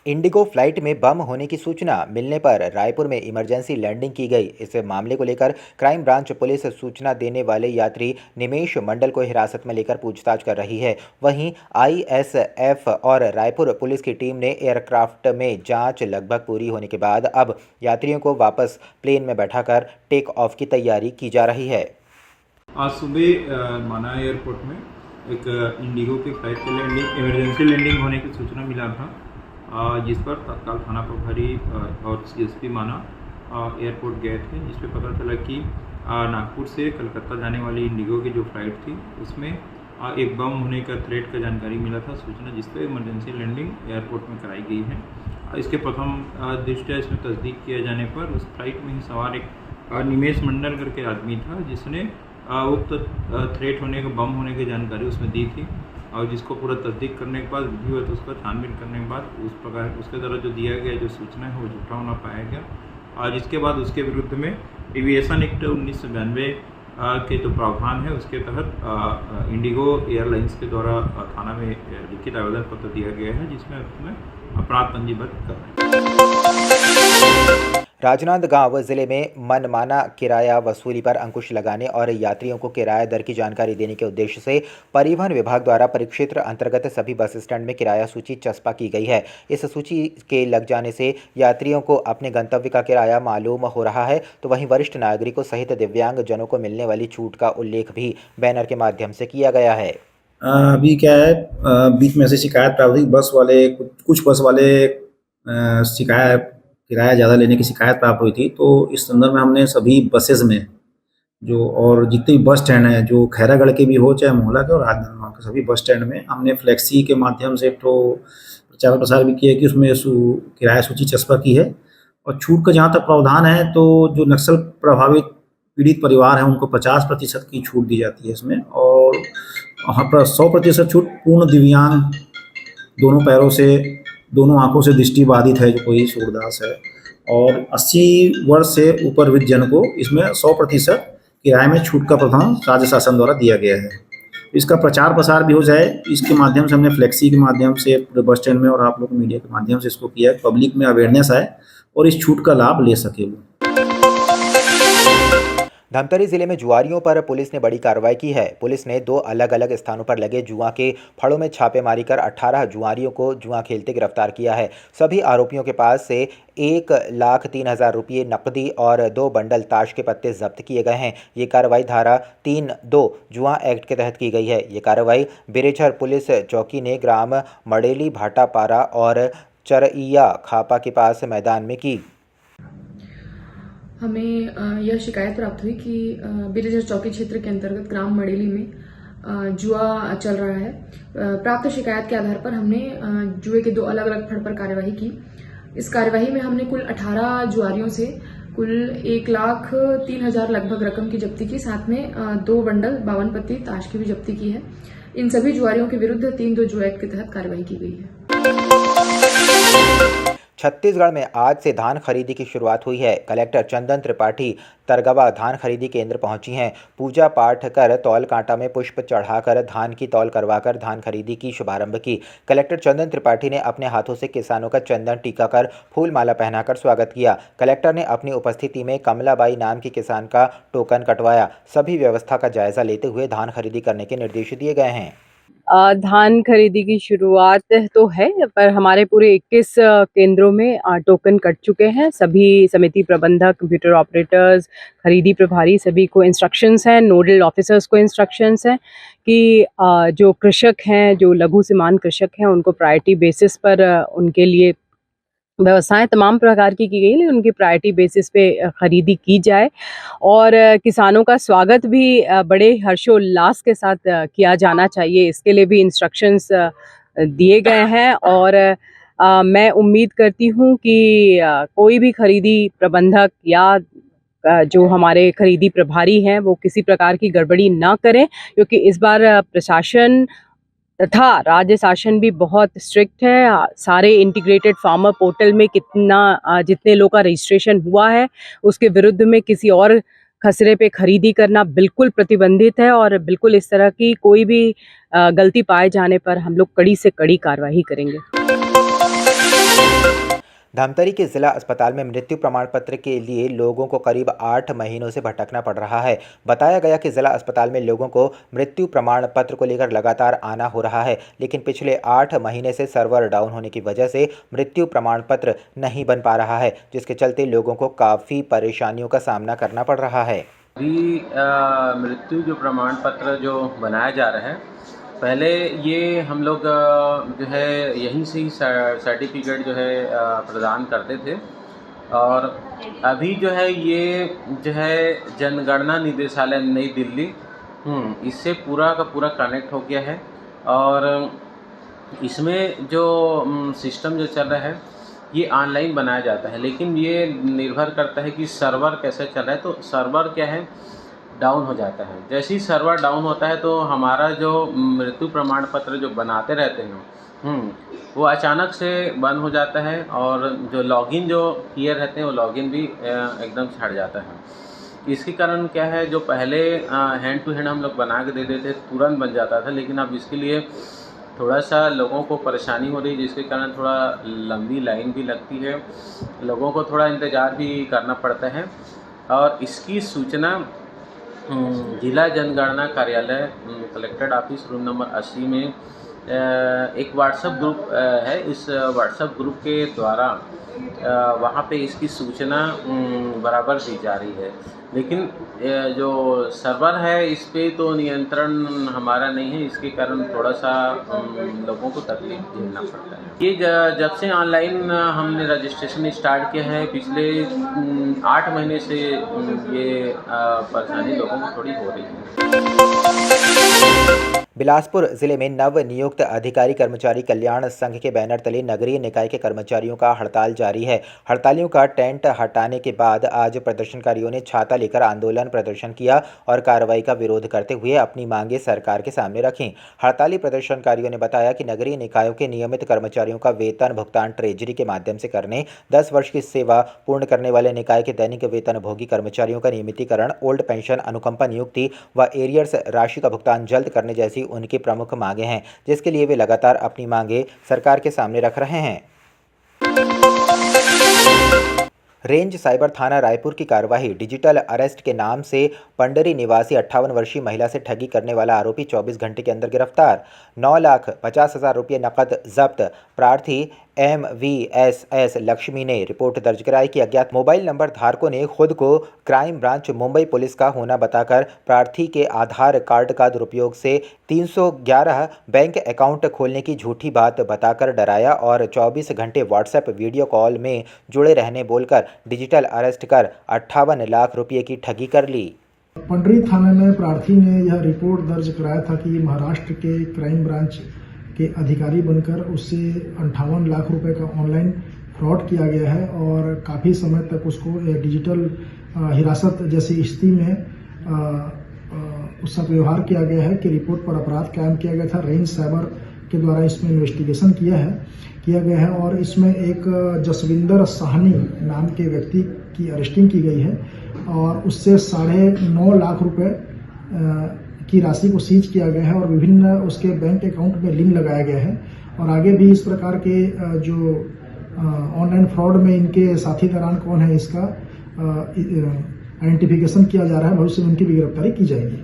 Indigo flight में बम होने की सूचना मिलने पर रायपुर में इमरजेंसी लैंडिंग की गई। इस मामले को लेकर क्राइम ब्रांच पुलिस सूचना देने वाले यात्री निमेश मंडल को हिरासत में लेकर पूछताछ कर रही है। वहीं आईएसएफ और रायपुर पुलिस की टीम ने एयरक्राफ्ट में जांच लगभग पूरी होने के बाद अब यात्रियों को वापस प्लेन में बैठाकर टेक ऑफ की तैयारी की जा रही है। आज सुबह माना एयरपोर्ट में एक इंडिगो की फ्लाइट के लैंडिंग इमरजेंसी लैंडिंग होने की सूचना मिला था, जिस पर तत्काल थाना प्रभारी और सीएसपी माना एयरपोर्ट गए थे, जिस पे पता चला कि नागपुर से कलकत्ता जाने वाली इंडिगो की जो फ्लाइट थी उसमें एक बम होने का थ्रेट का जानकारी मिला था सूचना, जिस पर इमरजेंसी लैंडिंग एयरपोर्ट में कराई गई है। इसके प्रथम दृष्टया इसमें तस्दीक किए जाने पर उस फ्लाइट में ही सवार एक निमेश मंडल करके आदमी था, जिसने उक्त थ्रेट होने का बम होने की जानकारी उसमें दी थी, और जिसको पूरा तस्दीक करने के बाद विधिवत उसका छानबीन करने के बाद उस प्रकार उसके द्वारा जो दिया गया जो सूचना है वो झूठा होना पाया गया, और जिसके बाद उसके विरुद्ध में एविएशन एक्ट 1992 के जो प्रावधान है उसके तहत इंडिगो एयरलाइंस के द्वारा थाना में लिखित आवेदन पत्र दिया गया है, जिसमें उसमें अपराध पंजीबद्ध कर रहे हैं। राजनांदगांव जिले में मनमाना किराया वसूली पर अंकुश लगाने और यात्रियों को किराया दर की जानकारी देने के उद्देश्य से परिवहन विभाग द्वारा परिक्षेत्र अंतर्गत सभी बस स्टैंड में किराया सूची चस्पा की गई है। इस सूची के लग जाने से यात्रियों को अपने गंतव्य का किराया मालूम हो रहा है, तो वहीं वरिष्ठ नागरिकों सहित दिव्यांग जनों को मिलने वाली छूट का उल्लेख भी बैनर के माध्यम से किया गया है। अभी क्या है, बीच में से शिकायत प्राप्त हुई, बस वाले कुछ बस वाले शिकायत किराया ज़्यादा लेने की शिकायत प्राप्त हुई थी। तो इस संदर्भ में हमने सभी बसेज़ में जो और जितने भी बस स्टैंड हैं, जो खैरागढ़ के भी हो चाहे मोहला के और राजनांदगांव के, सभी बस स्टैंड में हमने फ्लेक्सी के माध्यम से एक तो प्रचार प्रसार भी किया कि उसमें किराया सूची चस्पा की है। और छूट का जहाँ तक प्रावधान है, तो जो नक्सल प्रभावित पीड़ित परिवार हैं उनको 50% की छूट दी जाती है इसमें, और वहाँ पर 100% छूट पूर्ण दिव्यांग, दोनों पैरों से, दोनों आंखों से दृष्टि बाधित है जो कोई सूरदास है, और 80 वर्ष से ऊपर वृद्ध जन को इसमें 100% किराए में छूट का प्रावधान राज्य शासन द्वारा दिया गया है। इसका प्रचार प्रसार भी हो जाए, इसके माध्यम से हमने फ्लेक्सी के माध्यम से पूरे बस स्टैंड में और आप लोग मीडिया के माध्यम से इसको किया है, पब्लिक में अवेयरनेस आए और इस छूट का लाभ ले सके वो। धमतरी जिले में जुआरियों पर पुलिस ने बड़ी कार्रवाई की है। पुलिस ने 2 अलग अलग स्थानों पर लगे जुआ के फड़ों में छापेमारी कर 18 जुआरियों को जुआ खेलते गिरफ्तार किया है। सभी आरोपियों के पास से 1,03,000 रुपये नकदी और 2 बंडल ताश के पत्ते जब्त किए गए हैं। ये कार्रवाई धारा 3(2) जुआ एक्ट के तहत की गई है। ये कार्रवाई बिरेझर पुलिस चौकी ने ग्राम मड़ेली भाटापारा और चरइया खापा के पास मैदान में की। हमें यह शिकायत प्राप्त हुई कि बिरेझर चौकी क्षेत्र के अंतर्गत ग्राम मड़ेली में जुआ चल रहा है। प्राप्त शिकायत के आधार पर हमने जुए के 2 अलग अलग फड़ पर कार्यवाही की। इस कार्यवाही में हमने कुल 18 जुआरियों से कुल 1,03,000 लगभग रकम की जब्ती की, साथ में 2 बंडल 52 पत्ती ताश की भी जब्ती की है। इन सभी जुआरियों के विरुद्ध 3(2) जुआ एक्ट के तहत कार्रवाई की गई है। छत्तीसगढ़ में आज से धान खरीदी की शुरुआत हुई है। कलेक्टर चंदन त्रिपाठी तरगवा धान खरीदी केंद्र पहुंची हैं। पूजा पाठ कर तौल कांटा में पुष्प चढ़ाकर धान की तौल करवाकर धान खरीदी की शुभारंभ की। कलेक्टर चंदन त्रिपाठी ने अपने हाथों से किसानों का चंदन टीका कर फूल माला पहनाकर स्वागत किया। कलेक्टर ने अपनी उपस्थिति में कमलाबाई नाम की किसान का टोकन कटवाया। सभी व्यवस्था का जायजा लेते हुए धान खरीदी करने के निर्देश दिए गए हैं। धान खरीदी की शुरुआत तो है, पर हमारे पूरे 21 केंद्रों में टोकन कट चुके हैं। सभी समिति प्रबंधक, कंप्यूटर ऑपरेटर्स, खरीदी प्रभारी, सभी को इंस्ट्रक्शंस हैं, नोडल ऑफिसर्स को इंस्ट्रक्शंस हैं कि जो कृषक हैं, जो लघु सीमांत कृषक हैं, उनको प्रायोरिटी बेसिस पर उनके लिए व्यवस्थाएं तमाम प्रकार की गई, लेकिन उनकी प्रायोरिटी बेसिस पे खरीदी की जाए। और किसानों का स्वागत भी बड़े हर्षोल्लास के साथ किया जाना चाहिए, इसके लिए भी इंस्ट्रक्शंस दिए गए हैं। और मैं उम्मीद करती हूँ कि कोई भी खरीदी प्रबंधक या जो हमारे खरीदी प्रभारी हैं वो किसी प्रकार की गड़बड़ी ना करें, क्योंकि इस बार प्रशासन तथा राज्य शासन भी बहुत स्ट्रिक्ट है। सारे इंटीग्रेटेड फार्मर पोर्टल में जितने लोग का रजिस्ट्रेशन हुआ है उसके विरुद्ध में किसी और खसरे पे खरीदी करना बिल्कुल प्रतिबंधित है, और बिल्कुल इस तरह की कोई भी गलती पाए जाने पर हम लोग कड़ी से कड़ी कार्रवाई करेंगे। धमतरी के जिला अस्पताल में मृत्यु प्रमाण पत्र के लिए लोगों को करीब 8 महीनों से भटकना पड़ रहा है। बताया गया कि जिला अस्पताल में लोगों को मृत्यु प्रमाण पत्र को लेकर लगातार आना हो रहा है, लेकिन पिछले 8 महीने से सर्वर डाउन होने की वजह से मृत्यु प्रमाण पत्र नहीं बन पा रहा है, जिसके चलते लोगों को काफ़ी परेशानियों का सामना करना पड़ रहा है। अभी मृत्यु जो प्रमाण पत्र जो बनाया जा रहा है, पहले ये हम लोग जो है यहीं से ही सर्टिफिकेट जो है प्रदान करते थे, और अभी जो है ये जो है जनगणना निदेशालय नई दिल्ली इससे पूरा का पूरा कनेक्ट हो गया है, और इसमें जो सिस्टम जो चल रहा है ये ऑनलाइन बनाया जाता है, लेकिन ये निर्भर करता है कि सर्वर कैसे चल रहा है। तो सर्वर क्या है, डाउन हो जाता है। जैसे ही सर्वर डाउन होता है तो हमारा जो मृत्यु प्रमाण पत्र जो बनाते रहते हैं वो अचानक से बंद हो जाता है, और जो लॉगिन जो किए रहते हैं वो लॉगिन भी एकदम छट जाता है। इसके कारण क्या है, जो पहले हैंड टू हैंड हम लोग बना के दे देते तुरंत बन जाता था, लेकिन अब इसके लिए थोड़ा सा लोगों को परेशानी हो रही है, जिसके कारण थोड़ा लंबी लाइन भी लगती है, लोगों को थोड़ा इंतज़ार भी करना पड़ता है। और इसकी सूचना जिला जनगणना कार्यालय कलेक्ट्रेट ऑफिस रूम नंबर 80 में एक व्हाट्सएप ग्रुप है। इस व्हाट्सएप ग्रुप के द्वारा वहाँ पे इसकी सूचना बराबर दी जा रही है, लेकिन जो सर्वर है इस पे तो नियंत्रण हमारा नहीं है, इसके कारण थोड़ा सा लोगों को तकलीफ झेलना पड़ता है। ये जब से ऑनलाइन हमने रजिस्ट्रेशन स्टार्ट किया है, पिछले 8 महीने से ये परेशानी लोगों को थोड़ी हो रही है। बिलासपुर जिले में नव नियुक्त अधिकारी कर्मचारी कल्याण संघ के बैनर तले नगरीय निकाय के कर्मचारियों का हड़ताल जारी है। हड़तालियों का टेंट हटाने के बाद आज प्रदर्शनकारियों ने छाता लेकर आंदोलन प्रदर्शन किया और कार्रवाई का विरोध करते हुए अपनी मांगें सरकार के सामने रखीं। हड़ताली प्रदर्शनकारियों ने बताया कि नगरीय निकायों के नियमित कर्मचारियों का वेतन भुगतान ट्रेजरी के माध्यम से करने, 10 वर्ष की सेवा पूर्ण करने वाले निकाय के दैनिक वेतनभोगी कर्मचारियों का नियमितीकरण, ओल्ड पेंशन, अनुकंपा नियुक्ति व एरियर्स राशि का भुगतान जल्द करने जैसी उनकी प्रमुख मांगे हैं, जिसके लिए वे लगातार अपनी मांगे सरकार के सामने रख रहे हैं। रेंज साइबर थाना रायपुर की कार्यवाही, डिजिटल अरेस्ट के नाम से पंडरी निवासी 58 वर्षीय महिला से ठगी करने वाला आरोपी 24 घंटे के अंदर गिरफ्तार। 9,50,000 रुपये नकद जब्त। प्रार्थी MVSS लक्ष्मी ने रिपोर्ट दर्ज कराई कि अज्ञात मोबाइल नंबर धारकों ने खुद को क्राइम ब्रांच मुंबई पुलिस का होना बताकर प्रार्थी के आधार कार्ड का दुरुपयोग से 311 बैंक अकाउंट खोलने की झूठी बात बताकर डराया और 24 घंटे व्हाट्सएप वीडियो कॉल में जुड़े रहने बोलकर डिजिटल अरेस्ट कर 58 लाख रुपये की ठगी कर ली। पंडरी थाने में प्रार्थी ने यह रिपोर्ट दर्ज कराया था कि महाराष्ट्र के क्राइम ब्रांच के अधिकारी बनकर उससे 58 लाख रुपए का ऑनलाइन फ्रॉड किया गया है और काफ़ी समय तक उसको डिजिटल हिरासत जैसी स्थिति में उसका व्यवहार किया गया है कि रिपोर्ट पर अपराध कायम किया गया था। रेंज साइबर के द्वारा इसमें इन्वेस्टिगेशन किया गया है और इसमें एक जसविंदर साहनी नाम के व्यक्ति की अरेस्टिंग की गई है और उससे 9.5 लाख रुपए की राशि को सीज किया गया है और विभिन्न उसके बैंक अकाउंट में लिंक लगाया गया है और आगे भी इस प्रकार के जो ऑनलाइन फ्रॉड में इनके साथी दरान कौन है इसका आइडेंटिफिकेशन किया जा रहा है। भविष्य में उनकी भी गिरफ्तारी की जाएगी।